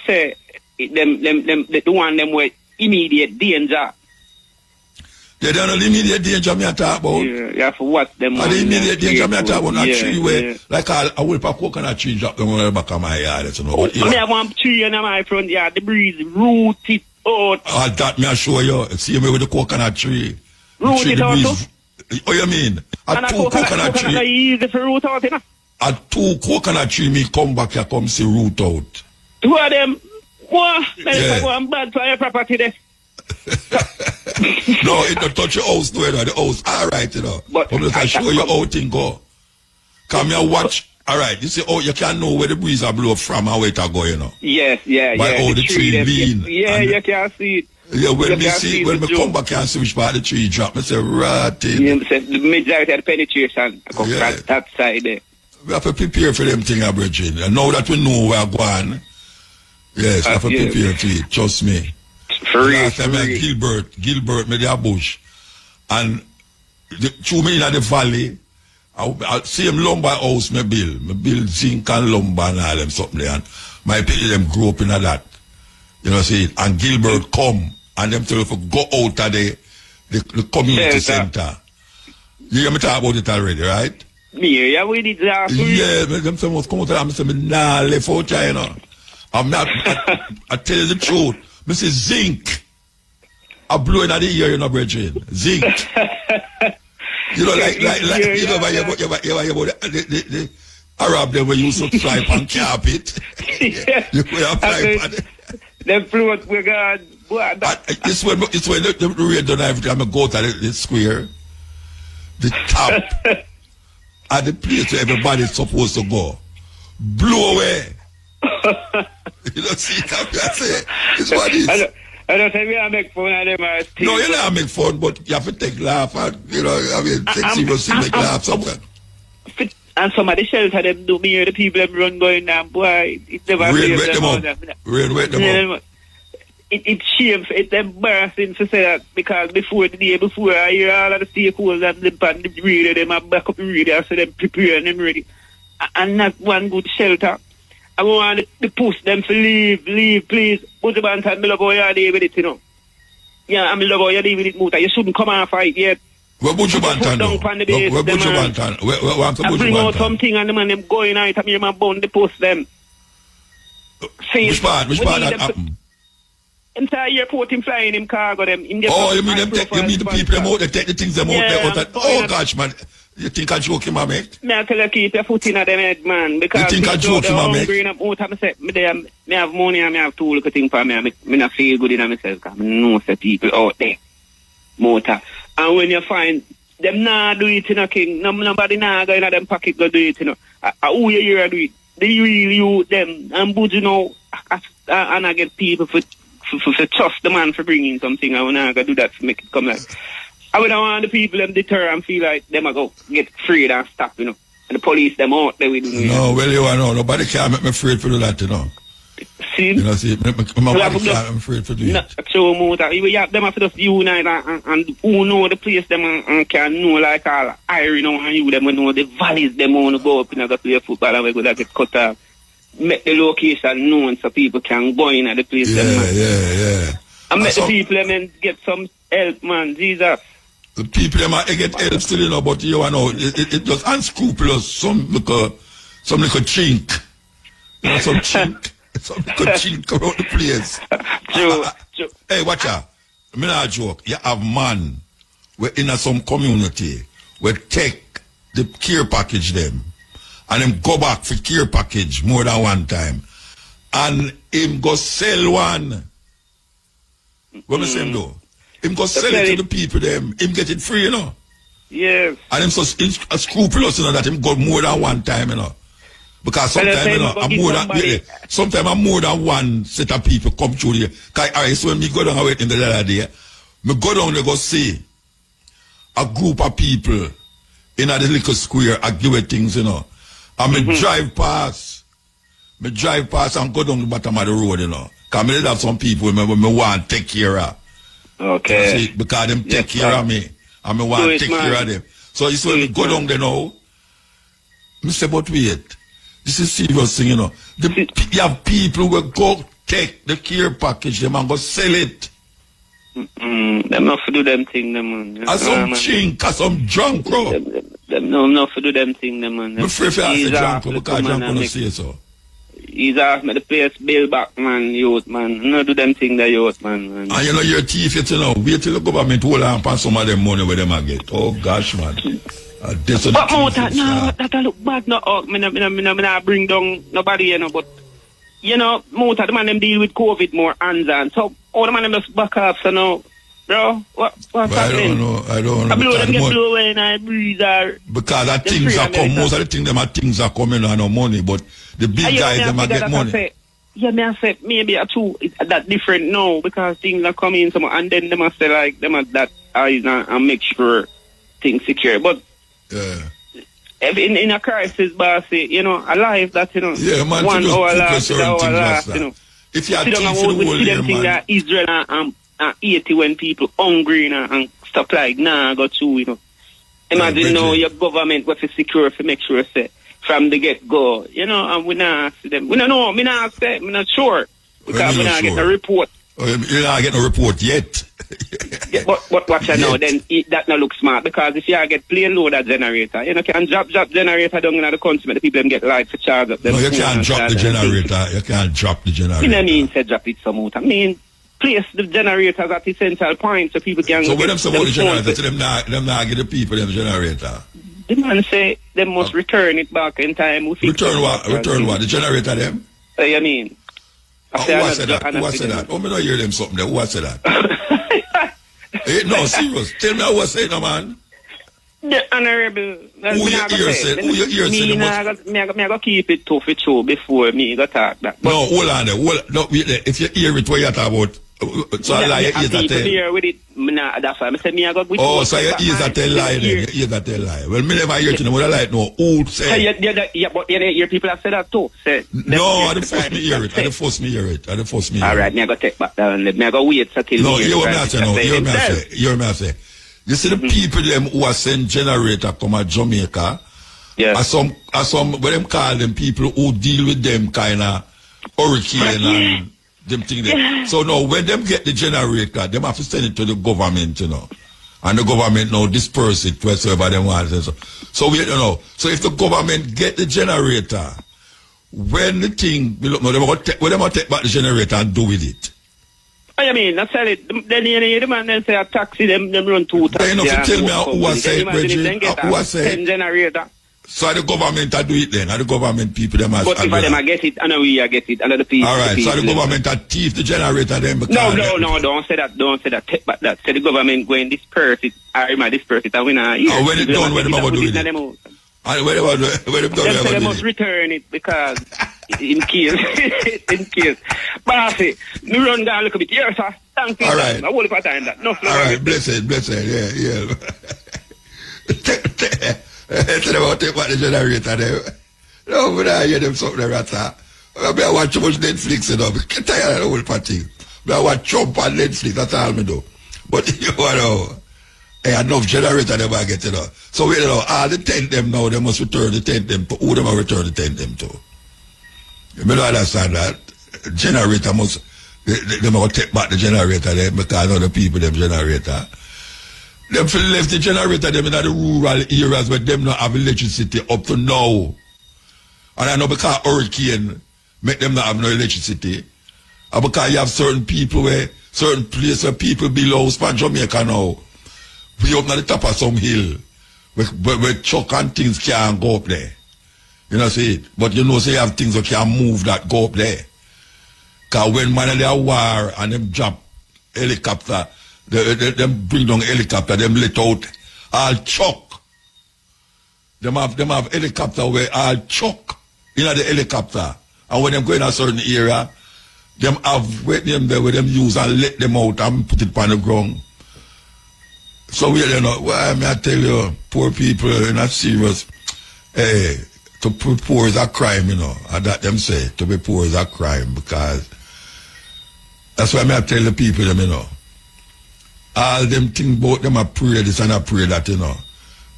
say the one them were immediate danger They don't know the immediate danger me talk about. Yeah, you have to watch them. And the immediate danger me talk about, not tree where, yeah. like a whip of coconut tree drop down on the back of my yard, you know. But, I have one tree in my front yard, the breeze root it out. That me I show you. See me with the coconut tree. Root it out too? Oh, you mean? A two coconut tree. Easy for root out, you know? A two coconut tree me come back here, come see root out. Two of them, what? Yeah. Go and bad for your property there. No, it don't touch your house, no, the house, alright, you know. But I'm just show you how things go. Come here, watch. Alright, you see, oh, you can't know where the breeze are blow from and where it go, you know. Yes, yeah, By yeah. how the tree lean. Yeah, you can see it. Yeah, when You me can see, when me the come joke. back and see which part the tree drop, me say, rotten. You know, the majority of the penetration come Yeah. from that side there. We have to prepare for them things, Bridget. And now that we know where we're going, yes, we have to yeah. prepare for it, trust me. For real, Last time I had Gilbert made a bush. And the 2 million in the valley, I see him lumber house me build. Me build zinc and lumber and all them something there. And my people them grew up in that. You know, see, and Gilbert come and them tell you to go out of the community center. You hear me talk about it already, right? Me, yeah, we did that. Yeah, them say must come out and I say, nah, left out here, you know. I'm not, I tell you the truth. Me say zinc. I blow in the ear, you know, brethren. Zinc. You know, like, you know, the Arab, they were used to fly on carpet. You could fly on it. Them float, we got, It's when the rain done every time I go to the square, the top, at the place where everybody's supposed to go. Blow away. You don't see that? I say, it's what it is. I don't say we are make fun of them. No, you don't make fun, but you have to take laugh and, you know, I mean, take seriously, make laugh somewhere. And some of the shelter them do me, the people them run going down, boy, it never Rain wet them up. Rain wet them up. It's shame, it's embarrassing to say that, because before the day before, I hear all of the stakeholders and them and the radio, them have back up the radio, so them prepare and them ready. And not one good shelter. I want to push them to leave, please. Put the band and I love how you're there with it, you know. Yeah, I love how you're there with it, Muta. You shouldn't come and fight yet. Where Buju Bantan though? Where Buju Bantan? Where after Buju Bantan? I bring out something and the man them going out, I mean, my bone, they post them. Which part that happened? Entire airport him flying him cargo them. You mean the people them out, they take the things them out there. Oh gosh, man. You think I joke him, mate? Me I tell you keep your foot in them head, man. Because you think I joke him, mate? Me have money and me have two little things for me. Me not feel good in myself because I know the people out there. Motor. And when you find them nah do it, you know, king. Nobody nah go in them pocket go do it, you know. Who you hear do it? The real you, them. And Buju, you know, and I get people for trust the man for bringing something. I wanna go do that to make it come like. I would want the people them deter and feel like them a go get freed and stop, you know. And the police them out there with me. No, well you know, nobody can make me afraid for that, you know. See? You know, see, my body can't, I'm afraid for no, it. So Muta, you have them have to just unite and who know the place them and can know like all iron and you them know the valleys them want to go up and go play football and we go to get cut off. Make the location known so people can go in at the place. Yeah. And make the people them get some help, man. Jesus. The people them get help still, you know, but you know, it just unscrupulous. Some little chink. You know, some chink. Some little chink around the place. True. Hey, watch out. I'm not a joke. You have man we in some community we take the care package them and him go back for care package more than one time. And him go sell one. What me say him do? Him go sell it to the people them. Him get it free, you know. Yes. And him so scrupulous, you know, that him go more than one time, you know. Because sometimes, you know, sometimes I'm more than one set of people come through here. Alright, so when me go down away in the other day, me go down there go see a group of people in a little square and give it things, you know. And me drive past and go down the bottom of the road, you know. Because me have some people me want to take care of. Okay. See, because them take care of me. And me want to take care of them. So you see, go down there now. Me say, but wait. This is serious thing, you know. You have people who go take the care package them and go sell it. Them not to do them thing, them man. As some chink, as some drunk, bro. Them not to do them thing, them man. I'm afraid to ask the drunk, because drunk gonna say so. He's asked me the place bill back, man, youth, man. No do them thing, the youth, man. And you know your thief, you know, wait till the government hold on for some of them money where them a get. Oh gosh, man. But more that look bad, no. Me not bring down nobody, you know, but you know, most of the man them deal with COVID more hands on. So all the man them just back off, so no, bro. What's happening? I don't know. I blow them get blow away and I breathe or because that things are come, most of the things them are things are coming on no money, but the big guys them a get money. Yeah, me I say maybe a two is that different now because things are coming some and then they must say like them at that eyes and make sure things secure. But in a crisis, bossy, you know, a life that, you know, yeah, man, 1 hour last, you know. If you are see them think that Israel and 80 when people hungry and stuff like go through, you know. Imagine now your government what to secure to make sure say from the get go, you know, and we not see them. We don't know, me not say, me not sure. Because we not get a report. You're not getting a report yet. Yeah, but watch out now, then that not look smart because if you get plain load that generator, you know, can drop generator down in the country, but the people them get light for charge up them. No, you can't drop the generator. You can't drop the generator. I mean, say drop it some out. I mean, place the generators at the central point so people can. So when them support the generator, them not get the people them generator. The man say they must return it back in time. Return what? Return what? The generator them? I mean. Who said that? Who said that? Oh, me not hear them something there. Who said that? No, serious. Tell me who said no, man. The honorable. Who your ear said? Who your ear said? Me I go keep it tough it show before me go talk that. But no, hold on there. No, if you hear it, what you talk about? So I lie, your ears are tell. Hear with it. That's why I say me I go with. Oh, so your ears are tell lie then. Your ears are tell lie. Well, me never hear it. What I like no. Who say? Yeah, but you hear people have said that too. Say. No, I don't force me hear it. I don't force me hear it. I don't force me. All right, me I go take back down. Me I go wait till. No, you hear me I say. No, you hear me I say. You hear me I say. You see the people them who are send generator come at Jamaica. Yeah. Are some what them call them people who deal with them kind of hurricane and them thing there. So now when them get the generator, them have to send it to the government, you know. And the government now disperse it wherever them want. So we, you know, so if the government get the generator, when the thing, look, no, they're going to take back the generator and do with it. I mean, that's it. Then the man then say a taxi, them run 2 taxis. Then you have to tell me who I say, Bridget, who I say. Generator. So the government do it then, and the government people them as. But if them I get it, and we get it, and the people. All right, so the government thief the generator then. No, don't say that, take back that. Say the government going disperse it, disperse it, and we not. Oh, when it's done, when them do it. And when they must return it because in case. Bossy, me run down a little bit here, sir. Thank you. All right. I won't put time that. No. All right, blessed, yeah. Tell them about take back the generator there. No, but I hear them something there, Rasta. I watch too much Netflix, you know. I get tired of the whole party. I watch Trump on Netflix, that's all me do. But you know, enough generator them I get, you know. So, you know, all the tent them now, they must return the tent them to who them will return the tent them to. You don't understand that? Generator must, they must take back the generator there because other people them generator. Them left the generator them in the rural areas where them not have electricity up to now. And I know because hurricane make them not have no electricity. And because you have certain people where, certain places where people below span Jamaica now. We up at the top of some hill where truck and things can't go up there. You know see it? But you know say you have things that can move that go up there. Because when man they are war and them drop helicopter, them bring down helicopter, them let out all chuck. Them have helicopter where all chuck in the helicopter. And when them go in a certain area, them have wait them there where them use and let them out and put it on the ground. So we you know, why may I tell you, poor people are not serious. Hey, to be poor is a crime, you know. And that them say, to be poor is a crime because that's why I tell the people them, you know. All them think about them a pray this and a pray that, you know.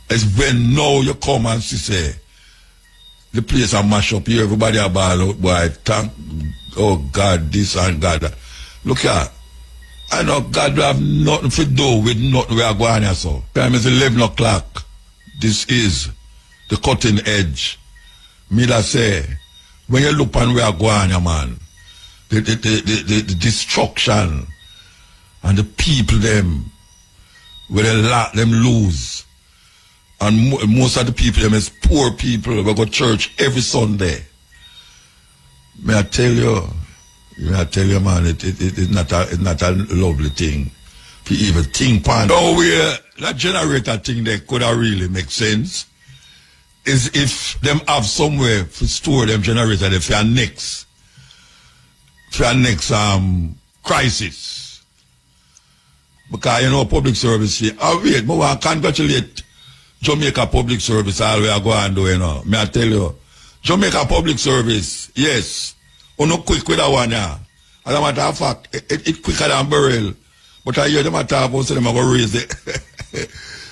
It's when now you come and see say the place a mash up here, everybody a ball out, boy, thank oh God, this and God that. Look here, I know God will have nothing to do with nothing we are going here, so. Time is 11 o'clock. This is the cutting edge. Me that say, when you look on where we are going here, man, the destruction and the people them, where they let them lose. And most of the people them is poor people. We go to church every Sunday. May I tell you, man, it's not a lovely thing to even think on. No way that generator thing they could have really make sense is if them have somewhere to store them generator for your next crisis. Because you know public service here. Oh wait, but I congratulate Jamaica Public Service all we are going to do, you know. May I tell you, Jamaica Public Service, yes. No quick with that one, yeah. As a matter of fact, it's quicker than barrel. But I hear them talk about so them are going to raise it.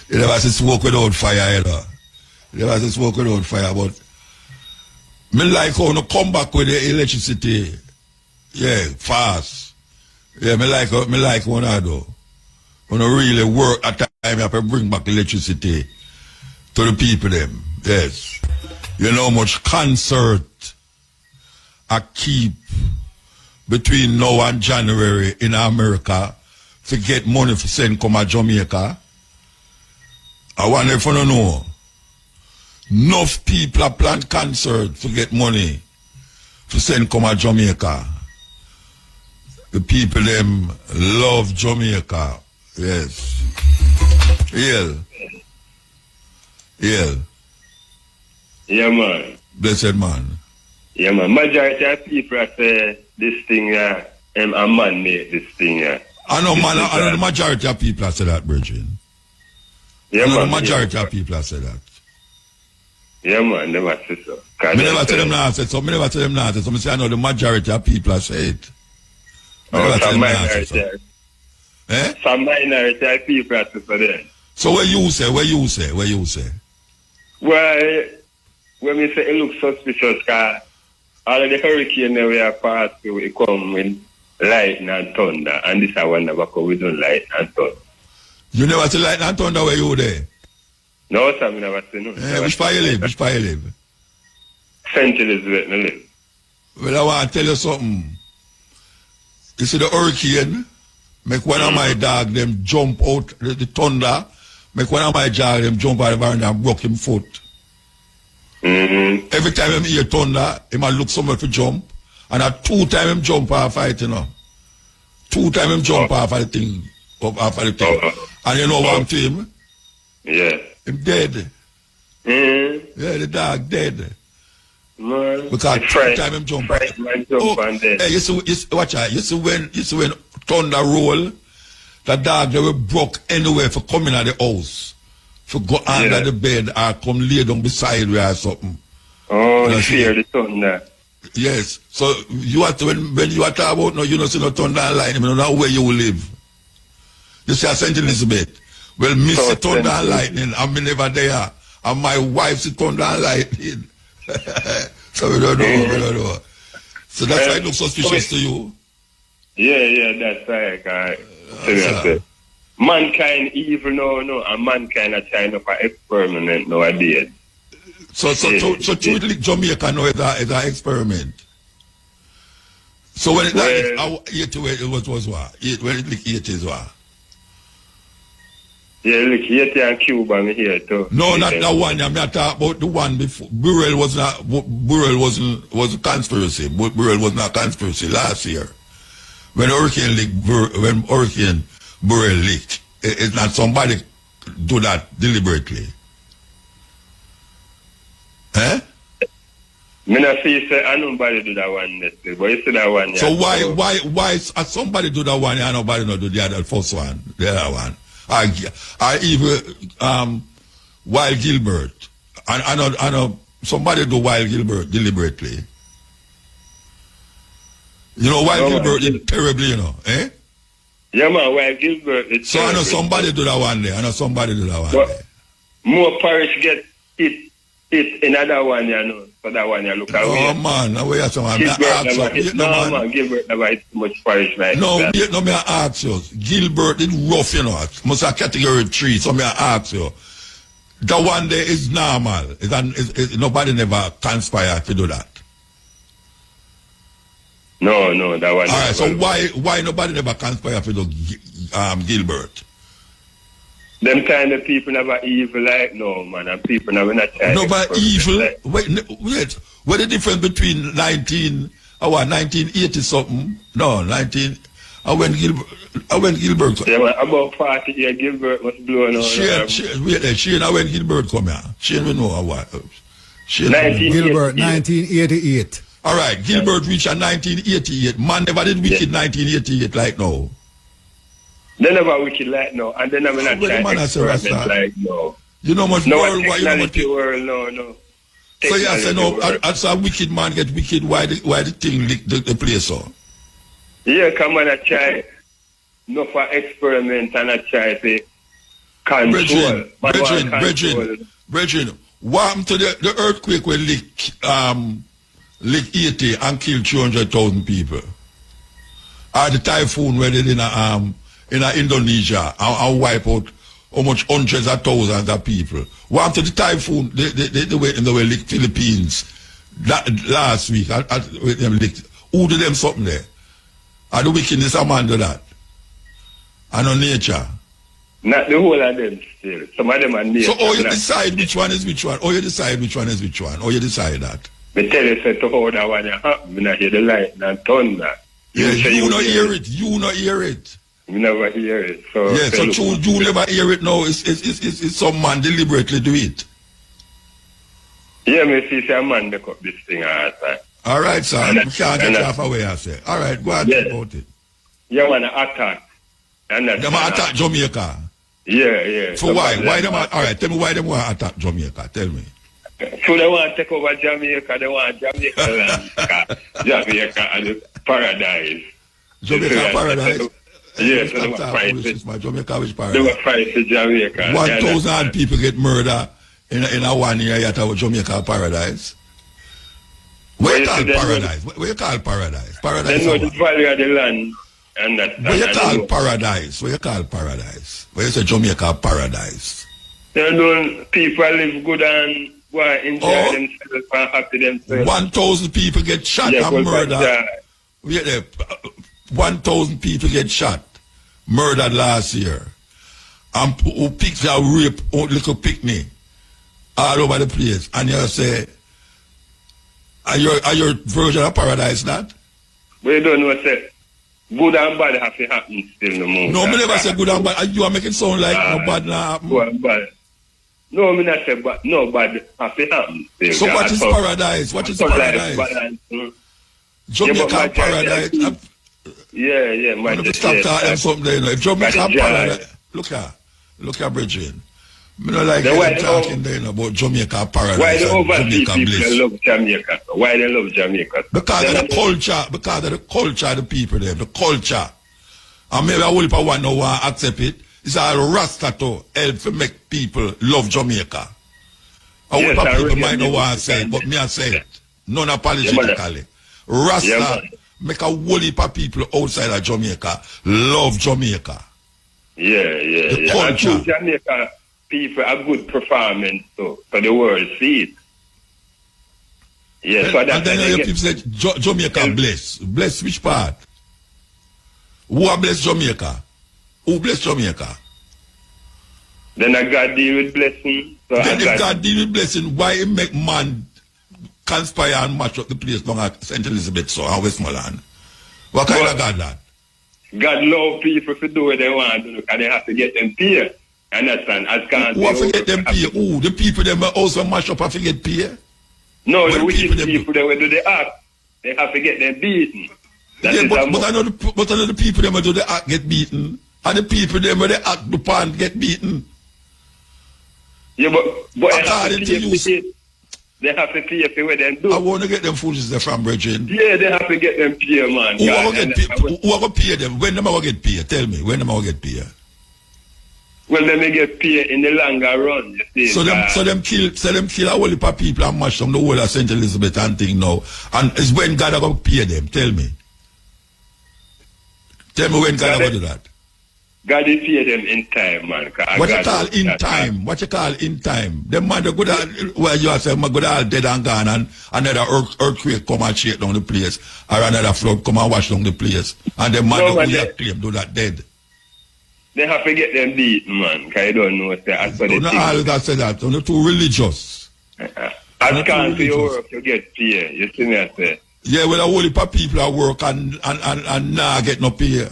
You never see smoke without fire, you know. You never see smoke without fire, but me like how no come back with the electricity. Yeah, fast. Yeah, me like one I do. When I really work at time, I have bring back electricity to the people them. Yes. You know how much concert I keep between now and January in America to get money for send come to Jamaica. I wonder if you don't know. Enough people are planned concert to get money to send come to Jamaica. The people them love Jamaica. Yes. Yeah. Yeah, man. Blessed man. Yeah, man. Majority of people say this thing, a man made this thing. I know, man. I know the majority of people say that, Bridget. Yeah, man. The majority of people say that. Yeah, man. Never say so. Me never tell them not say so. Me never tell them not say so. Me say I know the majority of people say it. Some minority. Eh? Some minority of people say so then. So what you say? Well, when we say it looks suspicious, because all of the hurricane that we are part to, it come with lightning and thunder, and this I one never come with lightning and thunder. You never see lightning and thunder where you there? No, sir, I never see no. Which part you live? St. Elizabeth, I live. Well, I want to tell you something. You see the hurricane, make one of my dog them jump out the thunder, make one of my dog them jump out of the veranda and broke him foot. Every time him hear thunder, he might look somewhere to jump. And at 2 times him jump off fight, you know. 2 times him jump off of the thing. And you know what happened to him? Yeah. Him dead. Yeah, the dog dead. Man, because 2 times him jump. Hey, you see, watch out. You see when thunder roll, the dog they will broke anywhere for coming out the house. For go under the bed or come lay down beside where or something. Oh, you fear the thunder. Yes. So you have to when you are talking about no, you don't see no thunder and lightning, you don't know where you will live. You see St. Elizabeth. Well, miss the thunder and lightning, I'm never there. And my wife see thunder and lightning. So we don't know. So that's why it looks suspicious to you. Yeah, that's right. Mankind evil no, and mankind are trying for experiment nowadays. So truly Jamaica now is an experiment. So when it was what? When it like 8 is what? Yeah, look, Haiti and Cuba me here too. No, not that one. I'm not talking about the one before. Burrell was a conspiracy. Burrell was not a conspiracy last year. When Hurricane Burrell leaked, it's not somebody do that deliberately. Eh? Me not see say nobody do that one necessarily, but you see that one. So why somebody do that one and nobody not do the other first one, the other one? I even Wild Gilbert. I know somebody do Wild Gilbert deliberately. You know Wild Gilbert is terribly, you know, eh? Yeah, man, Wild Gilbert is so terrible. I know somebody do that one there. More parish get hit It's another one, you know. So that one, you look away. Oh, man. Now, wait a second. Gilbert never hit too much parish like no, that. No, me I ask you. Gilbert is rough, you know. Must have category 3, so me I ask you. The one there is normal. Nobody never conspire to do that. No, that one. All right, so why nobody never conspire to do Gilbert? Them kind of people never evil like no, man. And people never not try. Nobody evil? Like. Wait. What the difference between 1980 something? No, 19... I went Gilbert. Yeah, well, about 40 years, Gilbert was blown out. Shane, I went Gilbert come here. Shane, we know what. Gilbert, 1988. All right, Gilbert reached a 1988. Man never did wicked 1988 like now. They never wicked like now, and they never not try experiment like no. You know much world, why you know much world, no. So you say no, as a wicked man get wicked, why the thing lick the place so? Yeah, come on, I try no for experiment and I try to control. Brethren, what happened to the earthquake will lick 80 and kill 200,000 people? Or the typhoon where they in Indonesia and wipe out how much hundreds of thousands of people? What happened to the typhoon they were lick Philippines last week? Who did them something there? Are the wickedness a man do that? And on nature? Not the whole of them still. Some of them are nature. So you decide which one is which one? Or you decide which one is which one? Or you decide that? Me tell you say to how that one happen. Me not hear the light and thunder. Yeah, you not hear it. You not hear it. You never hear it. So yeah, so you never hear it now. It's some man deliberately do it. Yeah, me see a man make up this thing all the time. All right, sir. We can't get off away, I say. All right, go ahead about it. You want to attack. Them attack Jamaica? Yeah. For why? Why them? All right, tell me why them want to attack Jamaica. Tell me. So they want to take over Jamaica. They want Jamaica land. Jamaica and the paradise. Jamaica paradise? Yes, so they were fighting. Jamaica is paradise. They were fighting Jamaica. 1,000 people get murdered in a 1 year yet of Jamaica paradise. What you call paradise? What you call paradise? Paradise. They know the value of the land. And that, what you call paradise? What you call paradise? What you say Jamaica paradise? They know people live good and enjoy themselves and happy themselves. 1,000 people get shot and murdered. 1,000 people get shot, murdered last year. And who pigs are rape little picnic all over the place. And you say, are your version of paradise that? We don't know, say, good and bad have to happen still no more. No, me never say good and bad. You are making it sound like no bad now happen. Good and bad. No, me not say bad. No bad have to happen still. So what is paradise? What is paradise? Jamaica paradise. Yeah, man. Let me stop talking something there. If Jamaica paradise, look at Bridget. I don't like them talking there about Jamaica paradise. Why the overseas people love Jamaica? Why they love Jamaica? Because of the culture. Because of the culture of the people there. The culture. And maybe I will want to accept it. It's a RASTA to help to make people love Jamaica. I hope people might not want to say it, but me I say it. Non-apologetically. RASTA make a whole heap of people outside of Jamaica love Jamaica. Yeah. The culture. And Jamaica people a good performance so the world see it. Yeah, so and then your people say Jamaica bless. Bless which part? Who are bless Jamaica? Who bless Jamaica? Then a God deal with blessing. So then if God deal with blessing, why make man conspire and match up the place down at St. Elizabeth so and Westmoreland? What kind of God that? God love people to do what they want to do because they have to get them pay. Understand? As can't who forget them pay? Who? The people them also mash up and forget pay? No, the wicked people that will do the act, they have to get them beaten. But I know the people them do the act get beaten. And the people them where they act the pan get beaten. Yeah, but they have to pay for what they do. I want to get them foolishness from Bridget. Yeah, they have to get them pay, man. Who are going to pay them? When them are going to get paid? Tell me, when them are going to get paid? Well, then they get paid in the longer run, you see. So them kill a whole heap of people and mash down the whole of St. Elizabeth and thing now. And it's when God are going to pay them. Tell me. Tell me when God are going to do that. God will pay them in time, man. What you call in time? What you call in time? Them man, they good at, well, you say, good at dead and gone, and another earthquake come and shake down the place, or another flood come and wash down the place. And them man, they claim do that dead. They have to get them beaten, man, because you don't know what they ask for the thing. All that say that. They're too religious. As can't for your work, you get pay. You see me, I say. Yeah, well, a whole heap of people at work and nah get no pay.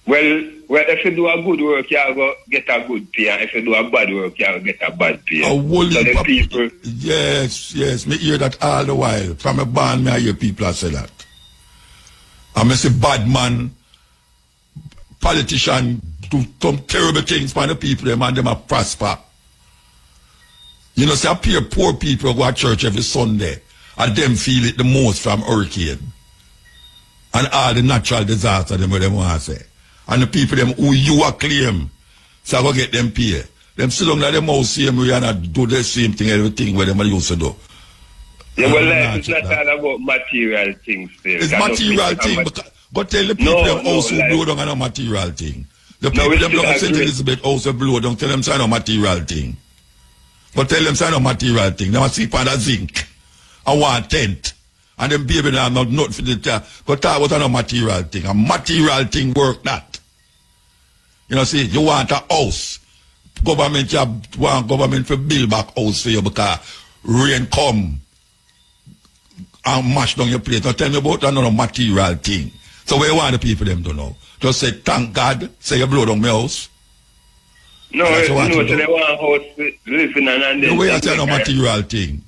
Well, if you do a good work, you will get a good pay. And if you do a bad work, you will get a bad pay. A whole so heap the of people... Yes. Me hear that all the while. From a band, me I hear people say that. And me say bad man, politician do some terrible things for the people, them and them are prosper. You know, say appear poor people go to church every Sunday, and them feel it the most from hurricane. And all the natural disaster them want to say. And the people them who you acclaim, so I go get them pay. Them sit down like them all same way and do the same thing, everything where them used to do. Yeah, well, life is not all about material things still. It's material thing, but tell the people them also blow down on a material thing. The people them look at St. Elizabeth also blow down, tell them sign a material thing. But tell them sign a material thing. They want to sleep on a zinc. I want tent. And them baby now not for the time. But that was a material thing. A material thing work that. You know, see, you want a house. Government, you want government to build back house for you because rain come and mash down your place. Now tell me about another material thing. So what you want the people them to know? Just say, thank God, say you blow down my house. No, so they want a house living and then... The way I say no material thing.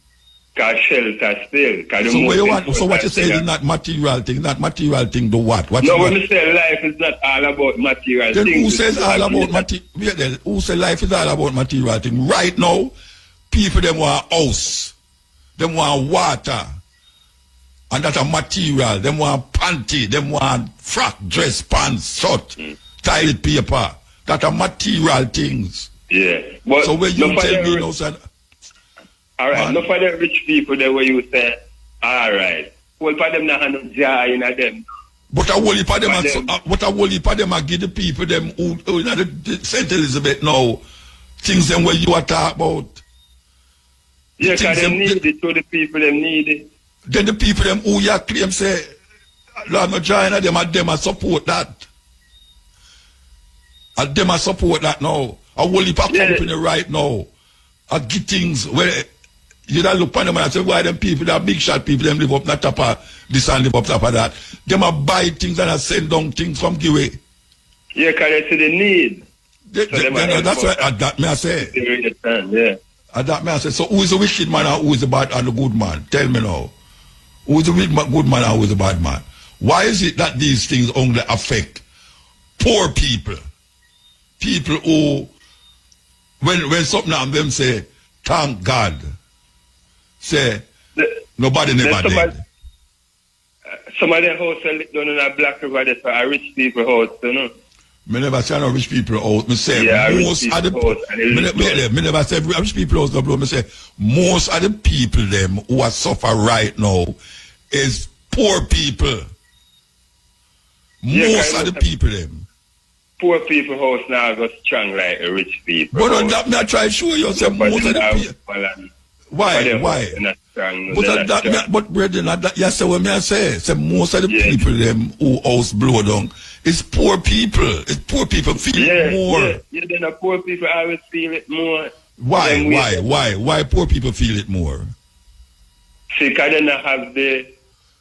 Shelter still. So what you want? So what you say is not material thing. Not material thing. Do what? No, when you say life is not all about material then things. Who says all about material? Who say life is all about material thing? Right now, people them want house, them want water, and that's a material. Them want panty, them want frock, dress, pants, shirt, toilet paper. That are material things. Yeah. But so when you tell me no, sir. All right, no for the rich people there where you say, all right. Well, for them not have no joy in them. But a whole heap of them are give the people them who in the St. Elizabeth now things them where you are talking about. Yeah, because them need it, so the people them need it. Then the people them who you claim say, Lord no join them are support that. And them are support that now. A whole heap of company right now. I get things where you don't look on them and say, why them people, that big shot people, them live up the top of this and live up top of that. Them are buy things and send down things from give away. Yeah, because they see the need. That's what that may I say. Yeah. That may I say. So who is the wicked man and who is the bad and the good man? Tell me now. Who is the good man and who is the bad man? Why is it that these things only affect poor people? People who, when something on them say, thank God, say, nobody never did. Some of them house are down in a Black River, that's a rich people house, you know. Me never say no rich people house. Me say most of the me never say rich people house no blow. Me say most of the people them who are suffer right now is poor people. Most of the people them. Poor people house now go strong like a rich people. But on that me I try to show you say most of the people. Why? But brethren, you say what me I say most of the people them who house blow down is poor people. It's poor people feel more. Yeah, then the poor people always feel it more. Why poor people feel it more? See, because they don't have the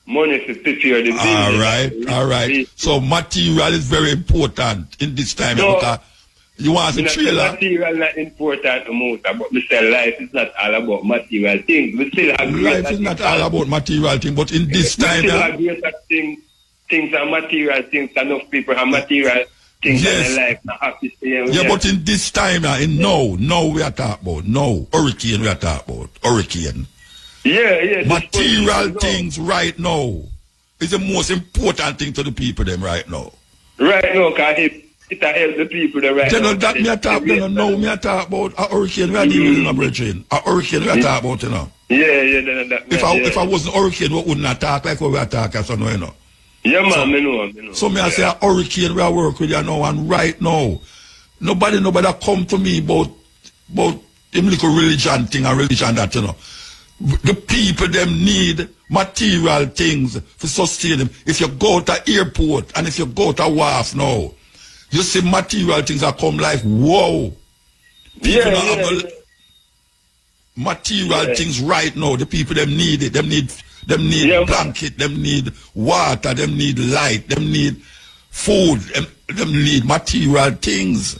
money to prepare the building. All right. So material is very important in this time. Because you want a trailer. Material not important most, but Mr. Life is not all about material things. We still have life is not all about material things, but in this time, we still have greater things are material things. Enough people have material things in their life. Not happy to stay. Yeah, but in this time now, no, we are talking about hurricane. We are talking about hurricane. Yeah. Material things right now is the most important thing to the people them right now. Right now, because it help the people the right Then now. that me a talk, then no, me a talk about a hurricane we are dealing with, my brethren. A hurricane we are talking about, you know. Yeah, then that. If I wasn't hurricane, we wouldn't have talk like what we are talking, so no, you know. Yeah, man, me know. So me I say a hurricane we are working with you now, and right now, nobody come to me about them little religion thing and religion that, you know. The people them need material things to sustain them. If you go to airport and if you go to wharf now, you see material things that come like whoa. People have material things right now. The people them need it. Them need blanket, them need water, them need light, them need food, them need material things.